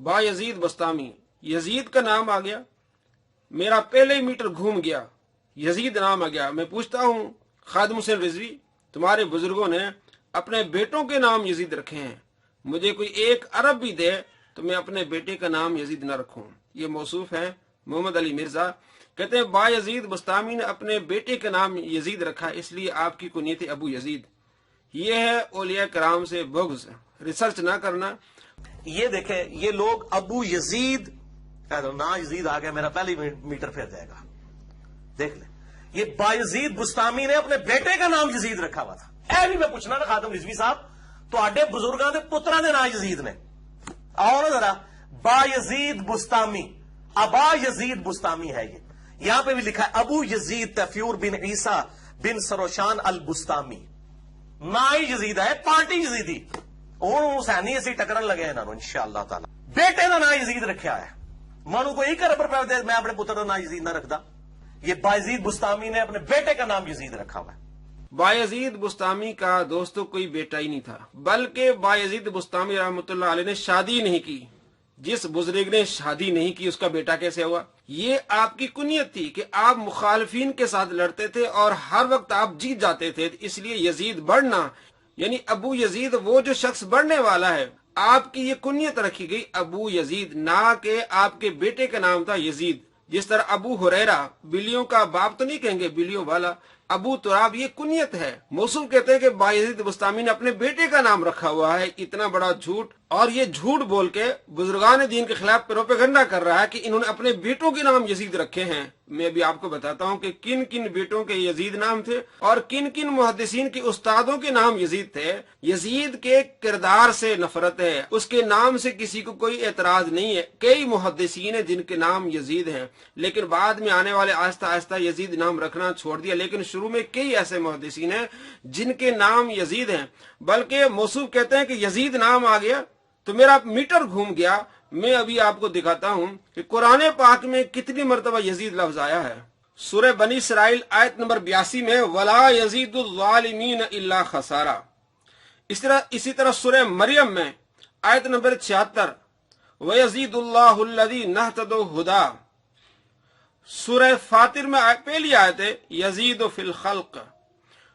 बा Yazid Bastami, Yazid का नाम आ गया, मेरा पहले ही मीटर घूम गया, यजीद नाम आ गया। मैं पूछता हूँ खादिम हुसैन रिजवी, तुम्हारे बुजुर्गों ने अपने बेटों के नाम यजीद रखे हैं, मुझे कोई एक अरब भी दे तो मैं अपने बेटे का नाम यजीद न रखूं। ये मौसूफ है मोहम्मद अली मिर्जा। कहते हैं बा यजीद बस्तामी ने अपने बेटे का नाम यजीद रखा, इसलिए आपकी कुनियत अबू यजीद। ये है औलिया कराम से बुग़्ज़, रिसर्च ना करना। ये देखे, ये लोग अबू यजीद ना यजीद आ गया, मेरा पहले मीटर फिर जाएगा। देख ले, ये बायजीद बुस्तामी ने अपने बेटे का नाम यजीद रखा हुआ था। भी मैं पूछना ना खादिम रिजवी साहब, तो आडे बुजुर्गों के पुत्रा ने ना यजीद ने आओ ना जरा, बायजीद बुस्तामी, अबा यजीद बुस्तामी है ये। यहां पे भी लिखा है अबू यजीद तफ्यूर बिन ईसा बिन सरोशान अल बुस्तामी। ना ही यजीद है, पार्टी यजीदी और हुसैनी ऐसी टकरन लगे हैं ना इंशाअल्लाह ताला। बेटे का ना यजीद रखा है, मानो कोई एक अरब रुपया दे मैं अपने पुत्र का ना यजीद ना रखता। ये बायजीद बुस्तामी ने अपने बेटे का नाम यजीद रखा हुआ है। बायजीद बुस्तामी का दोस्तों कोई बेटा ही नहीं था, बल्कि बायजीद बुस्तामी रहमतुल्लाह अलैह ने शादी नहीं की। जिस बुजुर्ग ने शादी नहीं की उसका बेटा कैसे हुआ? ये आपकी कुनियत थी कि आप मुखालिफिन के साथ लड़ते थे और हर वक्त आप जीत जाते थे, इसलिए यजीद बढ़ना, यानी अबू यजीद वो जो शख्स बढ़ने वाला है, आपकी ये कुनियत रखी गई अबू यजीद, ना के आपके बेटे का नाम था यजीद। जिस तरह अबू हुरैरा, बिल्लियों का बाप तो नहीं कहेंगे, बिल्लियों वाला, अबू तुराब ये कुनियत है। मौसूफ कहते हैं कि बायजीद बुस्तामी ने अपने बेटे का नाम रखा हुआ है। इतना बड़ा झूठ, और ये झूठ बोल के बुजुर्गान दीन के खिलाफ प्रोपेगेंडा कर रहा है कि इन्होंने अपने बेटों के नाम यजीद रखे हैं। मैं भी आपको बताता हूँ कि किन किन बेटों के यजीद नाम थे और किन किन मुहद्दिसीन के उस्तादों के नाम यजीद थे। यजीद के किरदार से नफरत है, उसके नाम से किसी को कोई एतराज नहीं है। कई मुहद्दिसीन है जिनके नाम यजीद हैं, लेकिन बाद में आने वाले आहिस्ता आहिस्ता यजीद नाम रखना छोड़ दिया। लेकिन शुरू में कई ऐसे मुहद्दिसीन हैं जिनके नाम यजीद हैं। बल्कि मौसूफ कहते हैं कि यजीद नाम आ गया तो मेरा मीटर घूम गया। मैं अभी आपको दिखाता हूं कि कुरान पाक में कितनी मर्तबा यजीद लफ्ज आया है। सूरह बनी इसराइल आयत नंबर 82 में वला यजीदुल ज़ालिमीन इल्ला खसारा। इसी तरह सूरह मरियम में आयत नंबर 76 व यजीदुल्लाहुल्लज़ी नहतदु हुदा। सूरह फातिर में पहली आयत है यजीदु फिल खल्क।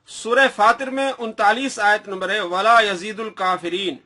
सूरह फातिर में 39 आयत नंबर है वला यजीदुल काफिरीन।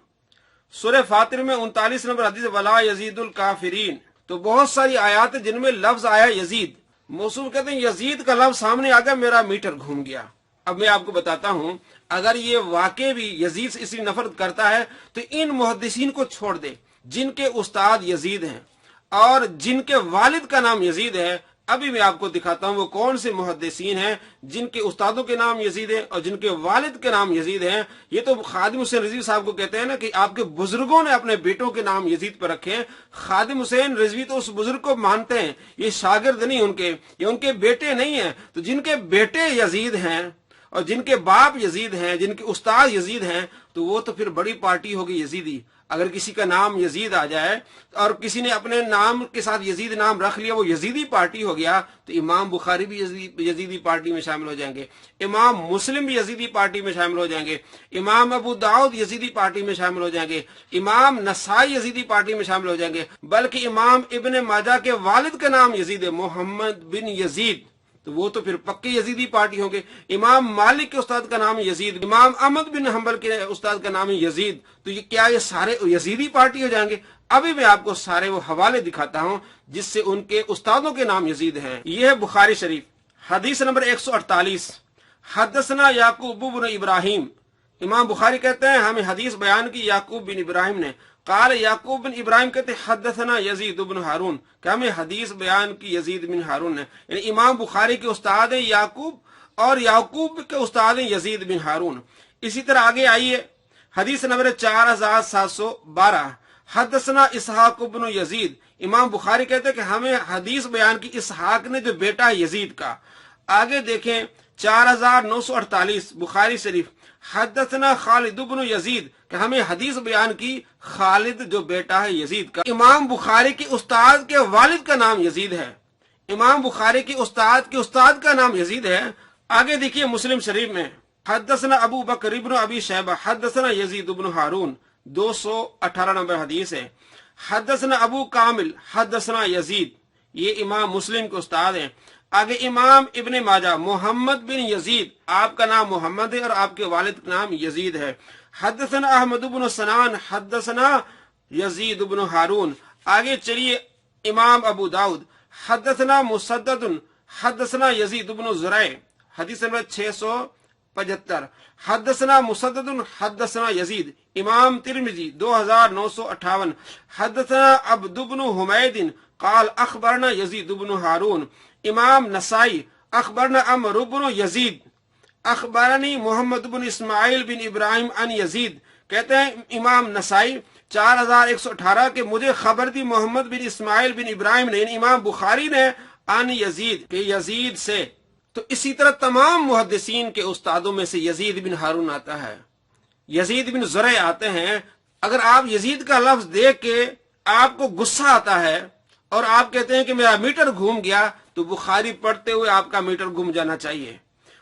सूरह फातिर में 39 नंबर हदीस वला यजीदुल काफिरीन। तो बहुत सारी आयत जिनमें लफ्ज आया यजीद। मौसूफ कहते हैं यजीद का लफ्ज सामने आ गया, मेरा मीटर घूम गया। अब मैं आपको बताता हूं, अगर ये वाकई भी यजीद से इसी नफरत करता है तो इन मुहद्दिसीन को छोड़ दे जिनके उस्ताद यजीद हैं और जिनके वालिद का नाम यजीद है। अभी मैं आपको दिखाता हूं वो कौन से मुहद्दिसीन हैं जिनके उस्तादों के नाम यजीद हैं और जिनके वालिद के नाम यजीद हैं। ये तो खादिम हुसैन रिजवी साहब को कहते हैं ना कि आपके बुजुर्गों ने अपने बेटों के नाम यजीद पर रखे हैं। खादिम हुसैन रिजवी तो उस बुजुर्ग को मानते हैं, ये शागिर्द नहीं उनके, ये उनके बेटे नहीं है। तो जिनके बेटे यजीद हैं और जिनके बाप यजीद हैं, जिनके उस्ताद यजीद हैं, तो वो तो फिर बड़ी पार्टी होगी यजीदी। अगर किसी का नाम यजीद आ जाए और किसी ने अपने नाम के साथ यजीद नाम रख लिया, वो यजीदी पार्टी हो गया, तो इमाम बुखारी भी यजीदी पार्टी में शामिल हो जाएंगे, इमाम मुस्लिम भी यजीदी पार्टी में शामिल हो जाएंगे, इमाम अबू दाऊद यजीदी पार्टी में शामिल हो जाएंगे, इमाम नसाई यजीदी पार्टी में शामिल हो जाएंगे। बल्कि इमाम इब्ने माजा के वालिद का नाम यजीद है, मोहम्मद बिन यजीद, तो वो तो फिर पक्के यजीदी पार्टी होंगे। इमाम मालिक के उस्ताद का नाम यजीद, इमाम अहमद बिन हंबल के उस्ताद का नाम है यजीद, तो ये क्या ये सारे यजीदी पार्टी हो जाएंगे? अभी मैं आपको सारे वो हवाले दिखाता हूं जिससे उनके उस्तादों के नाम यजीद हैं। ये है बुखारी शरीफ, हदीस नंबर 148, हदसना याकूब बिन इब्राहिम। इमाम बुखारी कहते हैं हमें हदीस बयान की याकूब बिन इब्राहिम ने। काल याकूब बिन इब्राहिम कहते हदसना यजीद बिन हारून, क्या हमें हदीस बयान की यजीद बिन हारून ने। यानी इमाम बुखारी के उस्ताद हैं याकूब और याकूब के उस्ताद हैं यजीद बिन हारून। इसी तरह आगे आइए, हदीस नंबर 4712, हदसना इसहाक बिन यजीद। इमाम बुखारी कहते हैं कि हमें हदीस बयान की इसहाक ने जो बेटा है यजीद का। आगे देखें 4948 बुखारी शरीफ, हदसना खालिद बिन यजीद, कि हमें हदीस बयान की खालिद जो बेटा है यजीद का। इमाम बुखारी के उस्ताद के वालिद का नाम यजीद है, इमाम बुखारी के उस्ताद का नाम यजीद है। आगे देखिए मुस्लिम शरीफ में, हदसना अबू बकर इब्न अबी शैबा हदसना यजीद बिन हारून, 218 नंबर हदीस है। حدثنا ابو کامل حدثنا یزید، یہ امام مسلم کے استاد ہیں۔ آگے امام ابن ماجہ محمد بن یزید، آپ کا نام محمد ہے اور آپ کے والد کا نام یزید ہے۔ حدثنا احمد بن سنان حدثنا یزید بن ہارون۔ آگے چلیے امام ابو داؤد حدثنا مسدد حدثنا یزید بن زرع، حدیث نمبر 675۔ حدثنا مسدد حدثنا یزید، امام ترمذی 2958۔ حدثنا عبد بن حمید قال اخبرنا یزید بن ہارون، امام نسائی اخبرنا عمرو بن یزید اخبرنی محمد بن اسماعیل بن ابراہیم ان یزید، کہتے ہیں امام نسائی 4118 کہ مجھے خبر دی محمد بن اسماعیل بن ابراہیم نے، یعنی امام بخاری نے، ان یزید کہ یزید سے۔ تو اسی طرح تمام محدثین کے استادوں میں سے یزید بن ہارون آتا ہے، یزید بن زرع آتے ہیں۔ اگر آپ یزید کا لفظ دیکھ کے آپ کو غصہ آتا ہے اور آپ کہتے ہیں کہ میرا میٹر گھوم گیا، تو بخاری پڑھتے ہوئے آپ کا میٹر گھوم جانا چاہیے،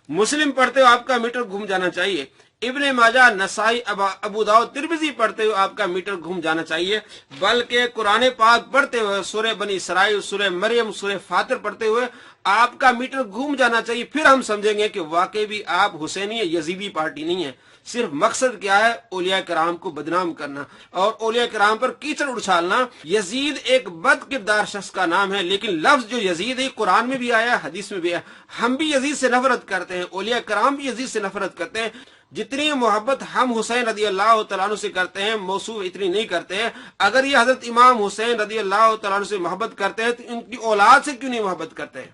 مسلم پڑھتے ہوئے آپ کا میٹر گھوم جانا چاہیے، ابن ماجہ نسائی ابو داؤد ترمذی پڑھتے ہوئے آپ کا میٹر گھوم جانا چاہیے، بلکہ قرآن پاک پڑھتے ہوئے سورہ بنی اسرائیل، سورہ مریم، سورہ فاطر پڑھتے ہوئے آپ کا میٹر گھوم جانا چاہیے۔ پھر ہم سمجھیں گے کہ واقعی بھی آپ حسینی یزیدی پارٹی نہیں ہے۔ صرف مقصد کیا ہے؟ اولیاء کرام کو بدنام کرنا اور اولیاء کرام پر کیچڑ اچھالنا۔ یزید ایک بد کردار شخص کا نام ہے، لیکن لفظ جو یزید ہے قرآن میں بھی آیا، حدیث میں بھی آیا۔ ہم بھی یزید سے نفرت کرتے ہیں، اولیاء کرام بھی یزید سے نفرت کرتے ہیں۔ جتنی محبت ہم حسین رضی اللہ تعالیٰ عنہ سے کرتے ہیں، موصوف اتنی نہیں کرتے ہیں۔ اگر یہ حضرت امام حسین رضی اللہ تعالیٰ عنہ سے محبت کرتے ہیں تو ان کی اولاد سے کیوں نہیں محبت کرتے ہیں؟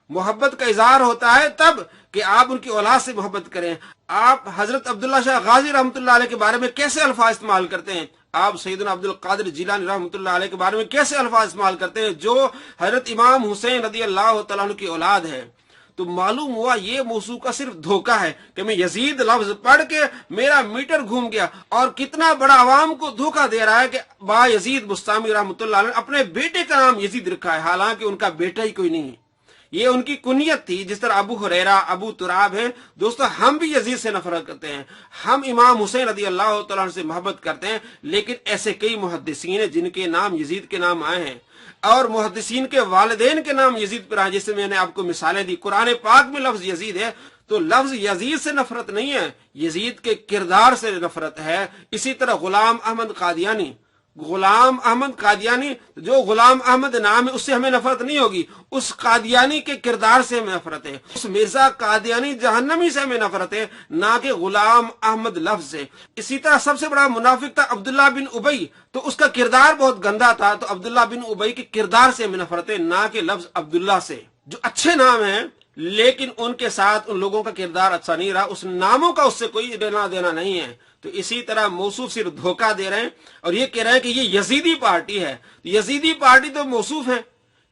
محبت کا اظہار ہوتا ہے تب کہ آپ ان کی اولاد سے محبت کریں۔ آپ حضرت عبداللہ شاہ غازی رحمۃ اللہ علیہ کے بارے میں کیسے الفاظ استعمال کرتے ہیں؟ آپ سیدنا عبد القادر جیلانی رحمۃ اللہ علیہ کے بارے میں کیسے الفاظ استعمال کرتے ہیں جو حضرت امام حسین رضی اللہ تعالیٰ عنہ کی اولاد ہے؟ تو معلوم ہوا یہ موضوع کا صرف دھوکہ ہے کہ میں یزید لفظ پڑھ کے میرا میٹر گھوم گیا، اور کتنا بڑا عوام کو دھوکہ دے رہا ہے کہ با یزید بستامی رحمۃ اللہ علیہ نے اپنے بیٹے کا نام یزید رکھا ہے، حالانکہ ان کا بیٹا ہی کوئی نہیں ہے، یہ ان کی کنیت تھی۔ جس طرح ابو ہریرہ، ابو تراب ہیں۔ دوستو ہم بھی یزید سے نفرت کرتے ہیں، ہم امام حسین رضی اللہ تعالیٰ عنہ سے محبت کرتے ہیں، لیکن ایسے کئی محدثین ہیں جن کے نام یزید کے نام آئے ہیں، اور محدثین کے والدین کے نام یزید پر آئے، جیسے میں نے آپ کو مثالیں دی۔ قرآن پاک میں لفظ یزید ہے، تو لفظ یزید سے نفرت نہیں ہے، یزید کے کردار سے نفرت ہے۔ اسی طرح غلام احمد قادیانی، غلام احمد قادیانی، جو غلام احمد نام ہے اس سے ہمیں نفرت نہیں ہوگی، اس قادیانی کے کردار سے ہمیں نفرت ہے، اس مرزا قادیانی جہنمی سے ہمیں نفرت ہے، نہ کہ غلام احمد لفظ سے۔ اسی طرح سب سے بڑا منافق تھا عبداللہ بن ابی، تو اس کا کردار بہت گندا تھا، تو عبداللہ بن ابی کے کردار سے ہمیں نفرت ہے، نہ کہ لفظ عبداللہ سے۔ جو اچھے نام ہیں لیکن ان کے ساتھ ان لوگوں کا کردار اچھا نہیں رہا، اس ناموں کا اس سے کوئی لینا دینا نہیں ہے۔ تو اسی طرح موصوف صرف دھوکہ دے رہے ہیں اور یہ کہہ رہے ہیں کہ یہ یزیدی پارٹی ہے۔ یزیدی پارٹی تو موصوف ہے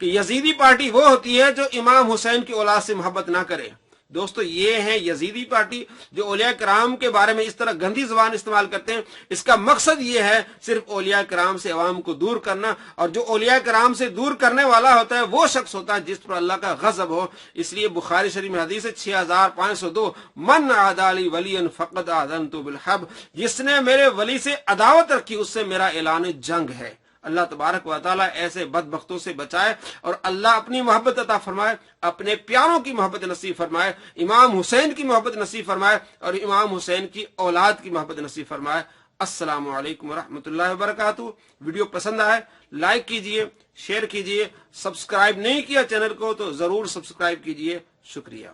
کہ یزیدی پارٹی وہ ہوتی ہے جو امام حسین کی اولاد سے محبت نہ کرے۔ دوستو یہ ہے یزیدی پارٹی جو اولیاء کرام کے بارے میں اس طرح گندی زبان استعمال کرتے ہیں۔ اس کا مقصد یہ ہے صرف اولیاء کرام سے عوام کو دور کرنا، اور جو اولیاء کرام سے دور کرنے والا ہوتا ہے وہ شخص ہوتا ہے جس پر اللہ کا غضب ہو۔ اس لیے بخاری شریف میں حدیث ہے 6502، من عادی لی ولی فقد آذنت بالحرب، جس نے میرے ولی سے عداوت رکھی اس سے میرا اعلان جنگ ہے۔ اللہ تبارک و تعالیٰ ایسے بدبختوں سے بچائے، اور اللہ اپنی محبت عطا فرمائے، اپنے پیاروں کی محبت نصیب فرمائے، امام حسین کی محبت نصیب فرمائے، اور امام حسین کی اولاد کی محبت نصیب فرمائے۔ السلام علیکم ورحمۃ اللہ وبرکاتہ۔ ویڈیو پسند آئے لائک کیجئے، شیئر کیجئے، سبسکرائب نہیں کیا چینل کو تو ضرور سبسکرائب کیجئے۔ شکریہ۔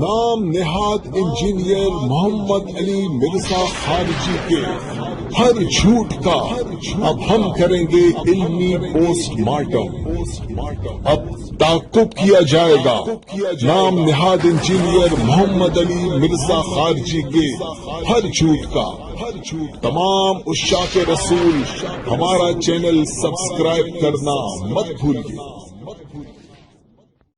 نام نہاد انجینئر محمد علی مرزا خارجی کے ہر جھوٹ کا اب ہم کریں گے علمی پوسٹ مارٹم، اب تعاقب کیا جائے گا۔ نام نہاد انجینئر محمد علی مرزا خارجی کے ہر جھوٹ کا۔ تمام عشاق رسول ہمارا چینل سبسکرائب کرنا مت بھولیے۔